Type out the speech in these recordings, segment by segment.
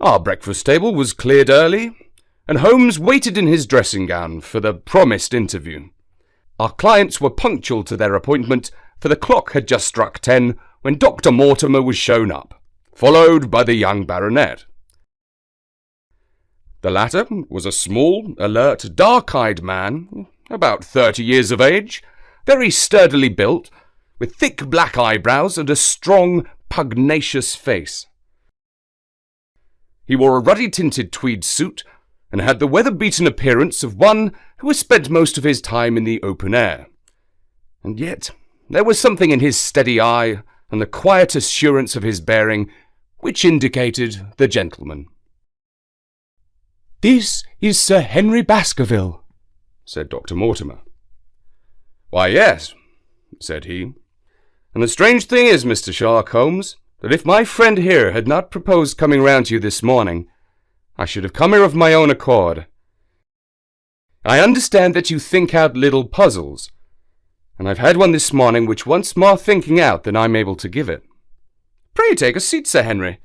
Our breakfast table was cleared early, and Holmes waited in his dressing gown for the promised interview. Our clients were punctual to their appointment, for the clock had just struck 10 when Dr. Mortimer was shown up, followed by the young baronet. The latter was a small, alert, dark-eyed man, about 30 years of age, very sturdily built, with thick black eyebrows and a strong, pugnacious face. He wore a ruddy-tinted tweed suit and had the weather-beaten appearance of one who has spent most of his time in the open air. And yet there was something in his steady eye and the quiet assurance of his bearing which indicated the gentleman. "This is Sir Henry Baskerville," said Dr. Mortimer. "Why, yes," said he. "And the strange thing is, Mr. Sherlock Holmes, that if my friend here had not proposed coming round to you this morning, I should have come here of my own accord. I understand that you think out little puzzles, and I've had one this morning which wants more thinking out than I'm able to give it. Pray take a seat, Sir Henry.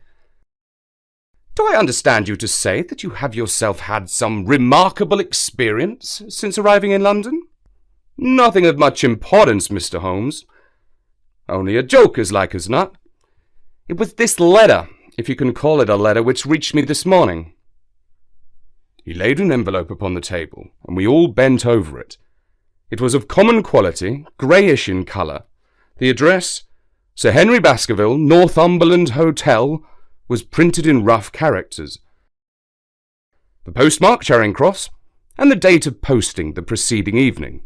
Do I understand you to say that you have yourself had some remarkable experience since arriving in London? Nothing of much importance, Mr. Holmes. Only a joke, as like as not. It was this letter, if you can call it a letter, which reached me this morning." He laid an envelope upon the table, and we all bent over it. It was of common quality, greyish in colour. The address, Sir Henry Baskerville, Northumberland Hotel, was printed in rough characters. The postmark, Charing Cross, and the date of posting the preceding evening.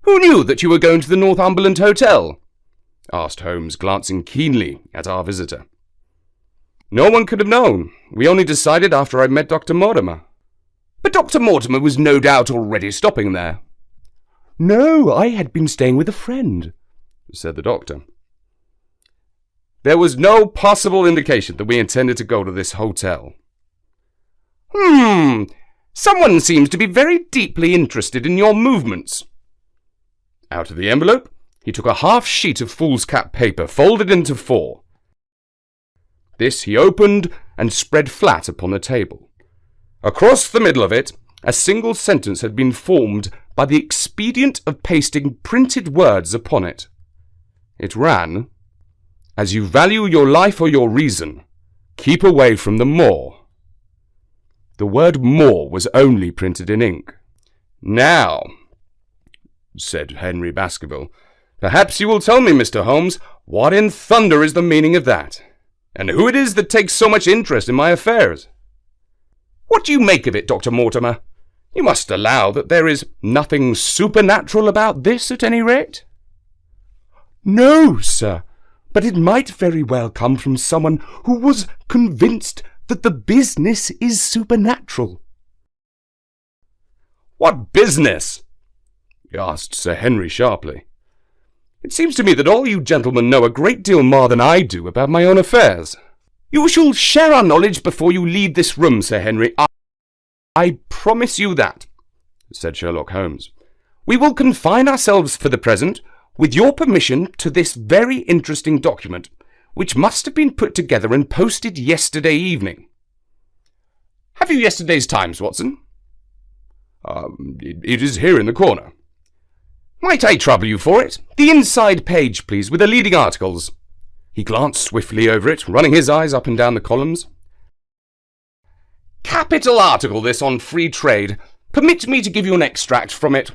"Who knew that you were going to the Northumberland Hotel?" asked Holmes, glancing keenly at our visitor. "No one could have known. We only decided after I met Dr. Mortimer." "But Dr. Mortimer was no doubt already stopping there." "No, I had been staying with a friend," said the doctor. "There was no possible indication that we intended to go to this hotel." Someone seems to be very deeply interested in your movements." Out of the envelope, he took a half sheet of foolscap paper, folded into 4. This he opened and spread flat upon the table. Across the middle of it, a single sentence had been formed by the expedient of pasting printed words upon it. It ran, "As you value your life or your reason, keep away from the moor." The word moor was only printed in ink. "Now," said Henry Baskerville, "perhaps you will tell me, Mr. Holmes, what in thunder is the meaning of that, and who it is that takes so much interest in my affairs? What do you make of it, Dr. Mortimer? You must allow that there is nothing supernatural about this, at any rate?" "No, sir, but it might very well come from someone who was convinced that the business is supernatural." "What business?" asked Sir Henry sharply. "It seems to me that all you gentlemen know a great deal more than I do about my own affairs." "You shall share our knowledge before you leave this room, Sir Henry. I promise you that," said Sherlock Holmes. "We will confine ourselves for the present, with your permission, to this very interesting document, which must have been put together and posted yesterday evening. Have you yesterday's Times, Watson?" It is here in the corner." "Might I trouble you for it? The inside page, please, with the leading articles." He glanced swiftly over it, running his eyes up and down the columns. "Capital article, this, on free trade. Permit me to give you an extract from it.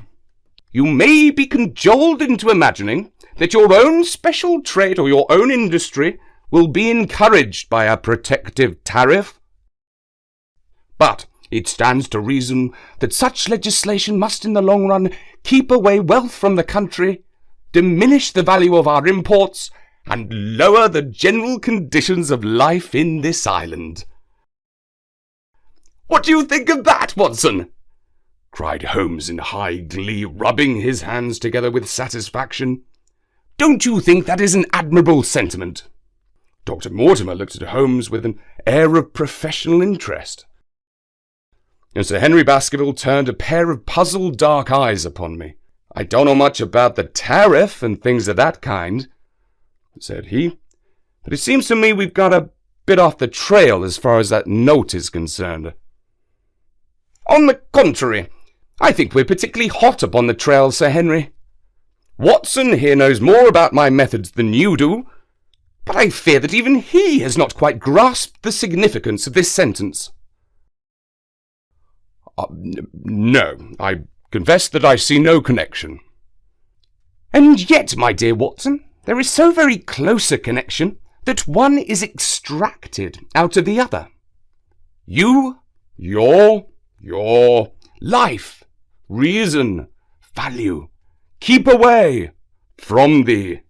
'You may be cajoled into imagining that your own special trade or your own industry will be encouraged by a protective tariff. But it stands to reason that such legislation must in the long run keep away wealth from the country, diminish the value of our imports, and lower the general conditions of life in this island.' What do you think of that, Watson?" cried Holmes in high glee, rubbing his hands together with satisfaction. "Don't you think that is an admirable sentiment?" Dr. Mortimer looked at Holmes with an air of professional interest, and Sir Henry Baskerville turned a pair of puzzled dark eyes upon me. "I don't know much about the tariff and things of that kind," said he, "but it seems to me we've got a bit off the trail as far as that note is concerned. On the contrary, I think we're particularly hot upon the trail, Sir Henry. Watson here knows more about my methods than you do, but I fear that even he has not quite grasped the significance of this sentence. No, I confess that I see no connection. And yet, my dear Watson, there is so very close a connection that one is extracted out of the other. You, your life, reason, value, keep away from thee.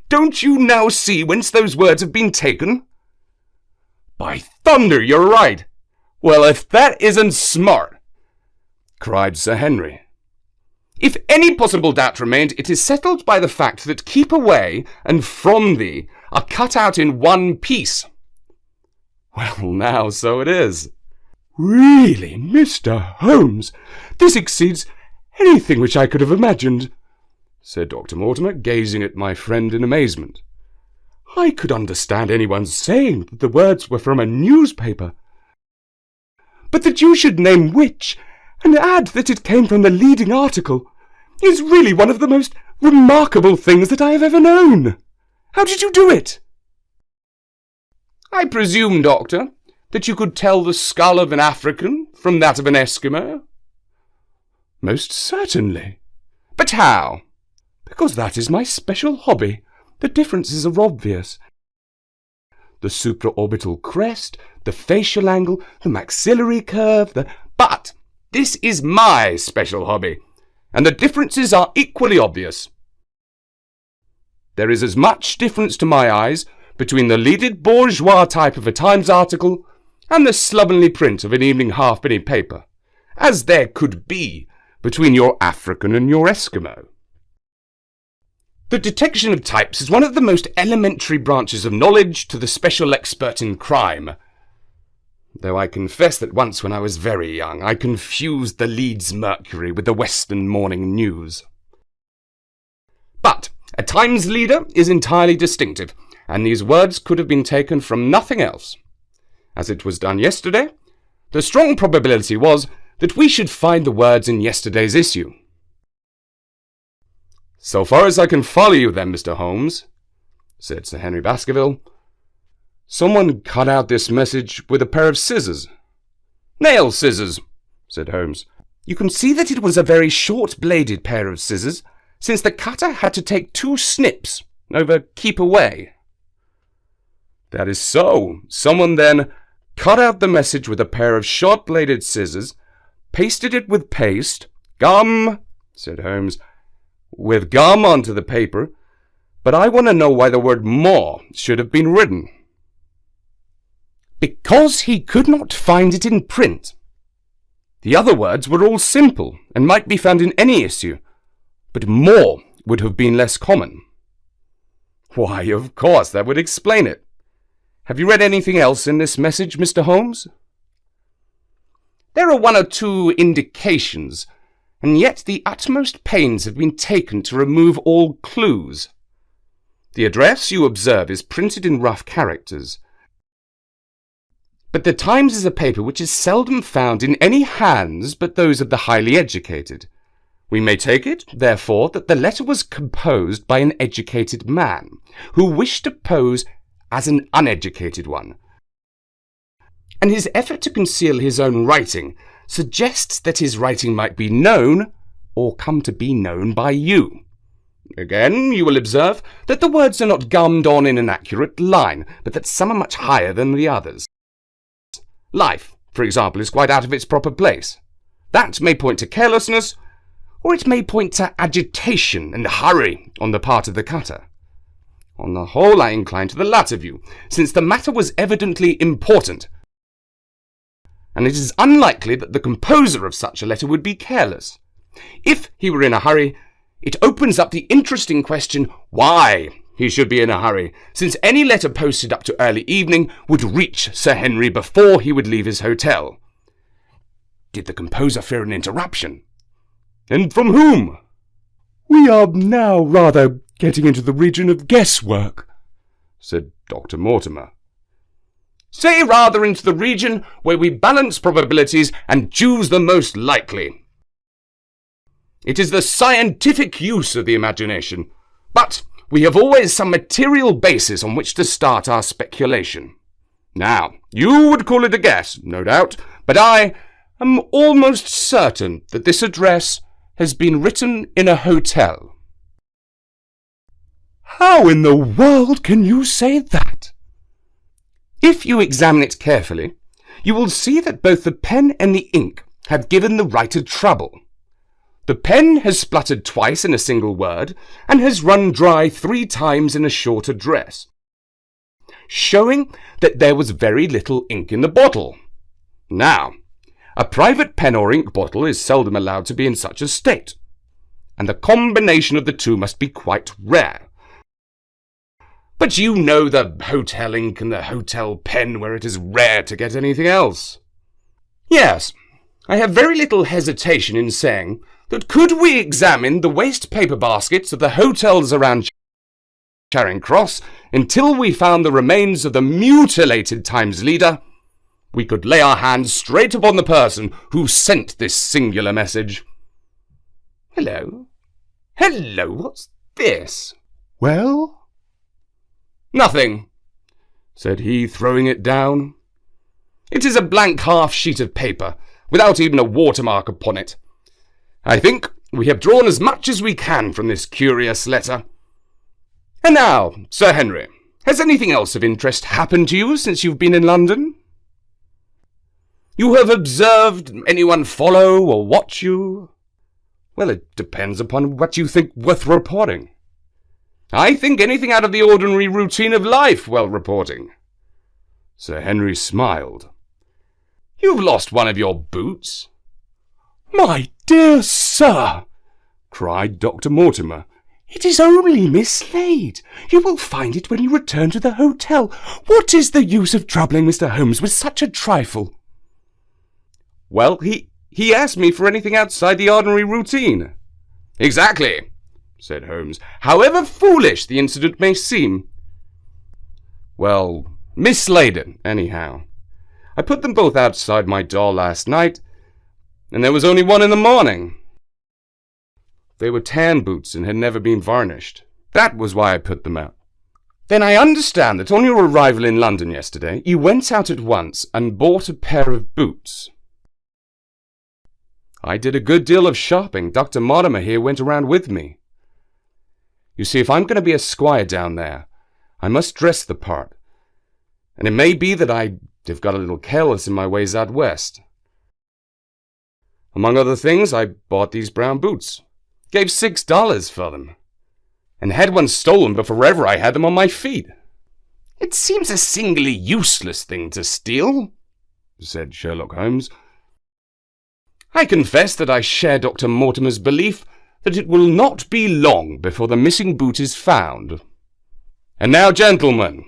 Don't you now see whence those words have been taken? By thunder, you're right. Well, if that isn't smart, cried Sir Henry. If any possible doubt remained, it is settled by the fact that keep away and from thee are cut out in one piece. Well, now, so it is. Really, Mr. Holmes, this exceeds anything which I could have imagined, said Dr. Mortimer, gazing at my friend in amazement. I could understand anyone saying that the words were from a newspaper, but that you should name which, and add that it came from the leading article, is really one of the most remarkable things that I have ever known. How did you do it? I presume, Doctor, that you could tell the skull of an African from that of an Eskimo? Most certainly. But how? Because that is my special hobby. The differences are obvious. The supraorbital crest, the facial angle, the maxillary curve, But this is my special hobby, and the differences are equally obvious. There is as much difference to my eyes between the leaded bourgeois type of a Times article and the slovenly print of an evening halfpenny paper, as there could be between your African and your Eskimo. The detection of types is one of the most elementary branches of knowledge to the special expert in crime, though I confess that once when I was very young I confused the Leeds Mercury with the Western Morning News. But a Times leader is entirely distinctive, and these words could have been taken from nothing else. As it was done yesterday, the strong probability was that we should find the words in yesterday's issue. So far as I can follow you then, Mr. Holmes, said Sir Henry Baskerville, someone cut out this message with a pair of scissors. Nail scissors, said Holmes. You can see that it was a very short-bladed pair of scissors, since the cutter had to take 2 snips over keep away. That is so. Someone then cut out the message with a pair of short-bladed scissors, pasted it with paste, gum, said Holmes, with gum onto the paper, but I want to know why the word more should have been written. Because he could not find it in print. The other words were all simple and might be found in any issue, but more would have been less common. Why, of course, that would explain it. Have you read anything else in this message, Mr. Holmes? There are 1 or 2 indications, and yet the utmost pains have been taken to remove all clues. The address, you observe, is printed in rough characters. But the Times is a paper which is seldom found in any hands but those of the highly educated. We may take it, therefore, that the letter was composed by an educated man, who wished to pose as an uneducated one. And his effort to conceal his own writing suggests that his writing might be known, or come to be known by you. Again, you will observe that the words are not gummed on in an accurate line, but that some are much higher than the others. Life, for example, is quite out of its proper place. That may point to carelessness, or it may point to agitation and hurry on the part of the cutter. On the whole, I incline to the latter view, since the matter was evidently important, and it is unlikely that the composer of such a letter would be careless. If he were in a hurry, it opens up the interesting question why he should be in a hurry, since any letter posted up to early evening would reach Sir Henry before he would leave his hotel. Did the composer fear an interruption? And from whom? We are now rather getting into the region of guesswork, said Dr. Mortimer. "Say rather into the region where we balance probabilities and choose the most likely. It is the scientific use of the imagination, but we have always some material basis on which to start our speculation. Now, you would call it a guess, no doubt, but I am almost certain that this address has been written in a hotel." "How in the world can you say that?" "If you examine it carefully, you will see that both the pen and the ink have given the writer trouble. The pen has spluttered twice in a single word, and has run dry 3 times in a short address, showing that there was very little ink in the bottle. Now, a private pen or ink bottle is seldom allowed to be in such a state, and the combination of the two must be quite rare. But you know the hotel ink and the hotel pen, where it is rare to get anything else. Yes, I have very little hesitation in saying that could we examine the waste paper baskets of the hotels around Charing Cross until we found the remains of the mutilated Times leader, we could lay our hands straight upon the person who sent this singular message. Hello, what's this?" "Well?" "Nothing," said he, throwing it down. "It is a blank half-sheet of paper, without even a watermark upon it. I think we have drawn as much as we can from this curious letter. And now, Sir Henry, has anything else of interest happened to you since you've been in London? You have observed anyone follow or watch you?" "Well, it depends upon what you think worth reporting." "I think anything out of the ordinary routine of life well reporting." Sir Henry smiled. "You've lost one of your boots." "My dear sir," cried Dr. Mortimer, "it is only mislaid. You will find it when you return to the hotel. What is the use of troubling Mr. Holmes with such a trifle?" "Well, he asked me for anything outside the ordinary routine." "Exactly," said Holmes, "however foolish the incident may seem." "Well, misladen, anyhow. I put them both outside my door last night, and there was only one in the morning. They were tan boots and had never been varnished. That was why I put them out." "Then I understand that on your arrival in London yesterday, you went out at once and bought a pair of boots." "I did a good deal of shopping. Dr. Mortimer here went around with me. You see, if I'm going to be a squire down there, I must dress the part, and it may be that I have got a little careless in my ways out west. Among other things, I bought these brown boots, gave $6 for them, and had one stolen before ever I had them on my feet." "It seems a singularly useless thing to steal," said Sherlock Holmes. "I confess that I share Dr. Mortimer's belief that it will not be long before the missing boot is found. And now, gentlemen,"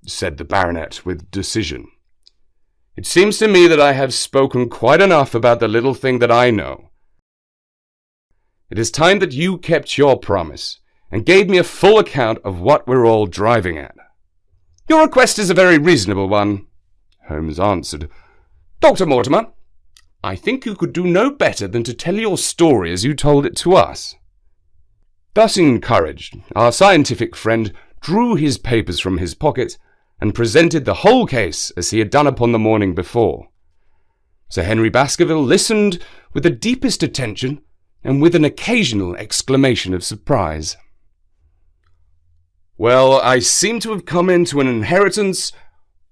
said the baronet with decision, "it seems to me that I have spoken quite enough about the little thing that I know. It is time that you kept your promise and gave me a full account of what we're all driving at." "Your request is a very reasonable one," Holmes answered. "Dr. Mortimer, I think you could do no better than to tell your story as you told it to us." Thus encouraged, our scientific friend drew his papers from his pocket and presented the whole case as he had done upon the morning before. Sir Henry Baskerville listened with the deepest attention and with an occasional exclamation of surprise. "Well, I seem to have come into an inheritance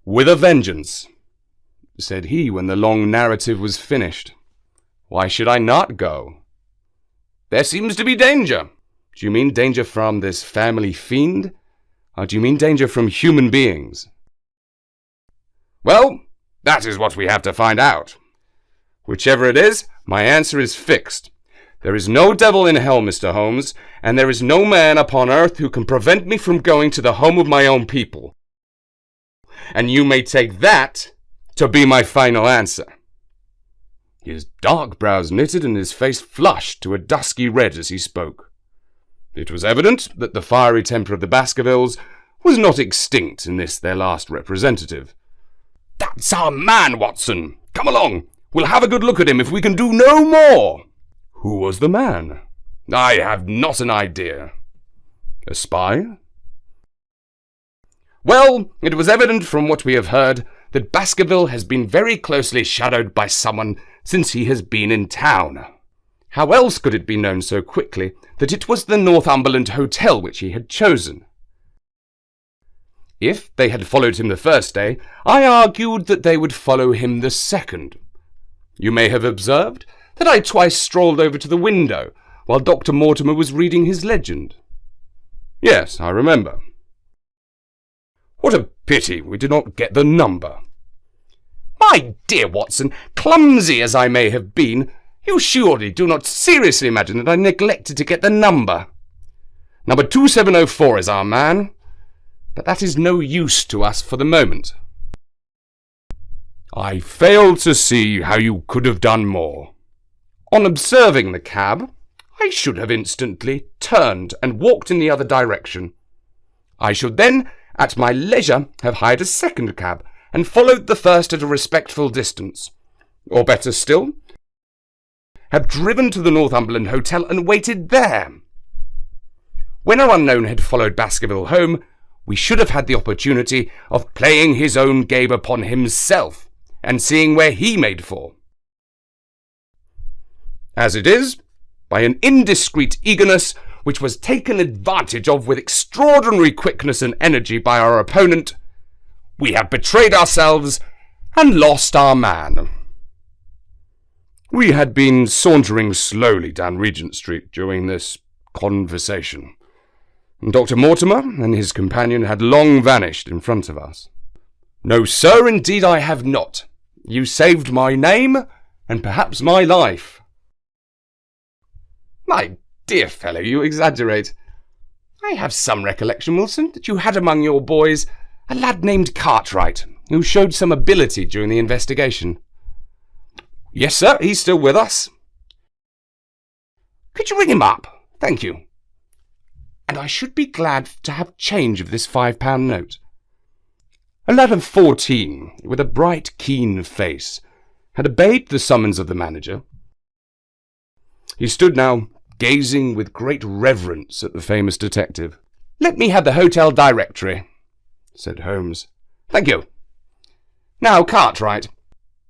with a vengeance," said he when the long narrative was finished. "Why should I not go?" "There seems to be danger." "Do you mean danger from this family fiend, or do you mean danger from human beings?" "Well, that is what we have to find out. Whichever it is, my answer is fixed. There is no devil in hell, Mr. Holmes, and there is no man upon earth who can prevent me from going to the home of my own people. And you may take that to be my final answer." His dark brows knitted and his face flushed to a dusky red as he spoke. It was evident that the fiery temper of the Baskervilles was not extinct in this their last representative. "That's our man, Watson! Come along! We'll have a good look at him if we can do no more!" "Who was the man?" "I have not an idea." "A spy?" "Well, it was evident from what we have heard that Baskerville has been very closely shadowed by someone since he has been in town. How else could it be known so quickly that it was the Northumberland Hotel which he had chosen? If they had followed him the first day, I argued that they would follow him the second. You may have observed that I twice strolled over to the window while Dr. Mortimer was reading his legend." "Yes, I remember." "What a pity we did not get the number." "My dear Watson, clumsy as I may have been, you surely do not seriously imagine that I neglected to get the number. Number 2704 is our man, but that is no use to us for the moment." "I fail to see how you could have done more. On observing the cab, I should have instantly turned and walked in the other direction. I should then, at my leisure, have hired a second cab and followed the first at a respectful distance. Or better still, have driven to the Northumberland Hotel and waited there. When our unknown had followed Baskerville home, we should have had the opportunity of playing his own game upon himself and seeing where he made for. As it is, by an indiscreet eagerness which was taken advantage of with extraordinary quickness and energy by our opponent, we have betrayed ourselves and lost our man." We had been sauntering slowly down Regent Street during this conversation, and Dr. Mortimer and his companion had long vanished in front of us. "No, sir, indeed I have not. You saved my name, and perhaps my life." "My dear fellow, you exaggerate. I have some recollection, Wilson, that you had among your boys a lad named Cartwright, who showed some ability during the investigation." "Yes, sir, he's still with us." "Could you ring him up? Thank you. And I should be glad to have change of this £5 note." A lad of 14, with a bright, keen face, had obeyed the summons of the manager. He stood now, gazing with great reverence at the famous detective. "Let me have the hotel directory," said Holmes. "Thank you. Now, Cartwright,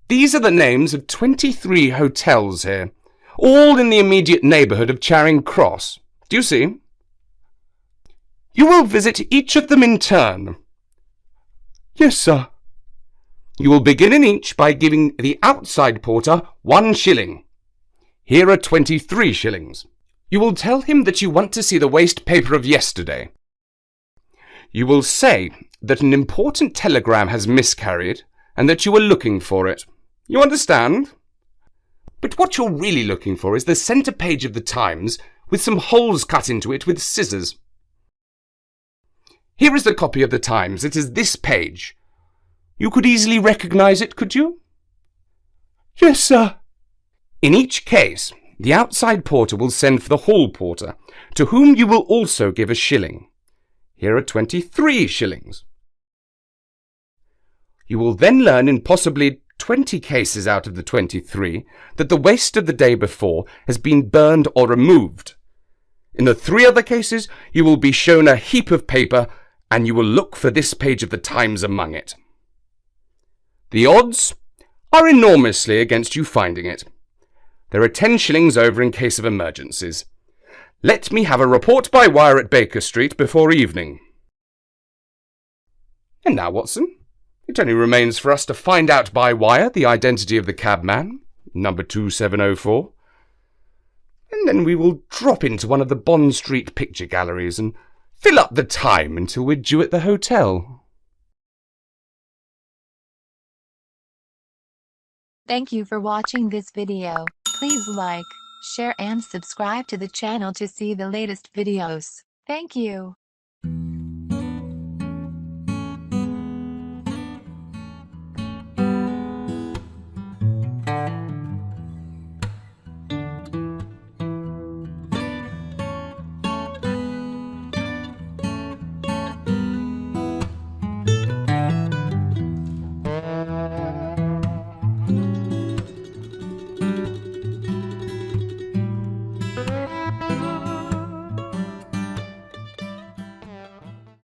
these are the names of 23 hotels here, all in the immediate neighbourhood of Charing Cross. Do you see? You will visit each of them in turn." "Yes, sir." "You will begin in each by giving the outside porter 1 shilling. Here are 23 shillings. You will tell him that you want to see the waste paper of yesterday. You will say that an important telegram has miscarried and that you are looking for it. You understand? But what you're really looking for is the centre page of the Times with some holes cut into it with scissors. Here is the copy of the Times. It is this page. You could easily recognise it, could you?" "Yes, sir." "In each case, the outside porter will send for the hall porter, to whom you will also give 1 shilling. Here are 23 shillings. You will then learn in possibly 20 cases out of the 23 that the waste of the day before has been burned or removed. In the 3 other cases, you will be shown a heap of paper, and you will look for this page of the Times among it. The odds are enormously against you finding it. There are 10 shillings over in case of emergencies. Let me have a report by wire at Baker Street before evening." And now, Watson, it only remains for us to find out by wire the identity of the cabman, number 2704, and then we will drop into one of the Bond Street picture galleries and fill up the time until we're due at the hotel. Thank you for watching this video. Please like, share and subscribe to the channel to see the latest videos. Thank you.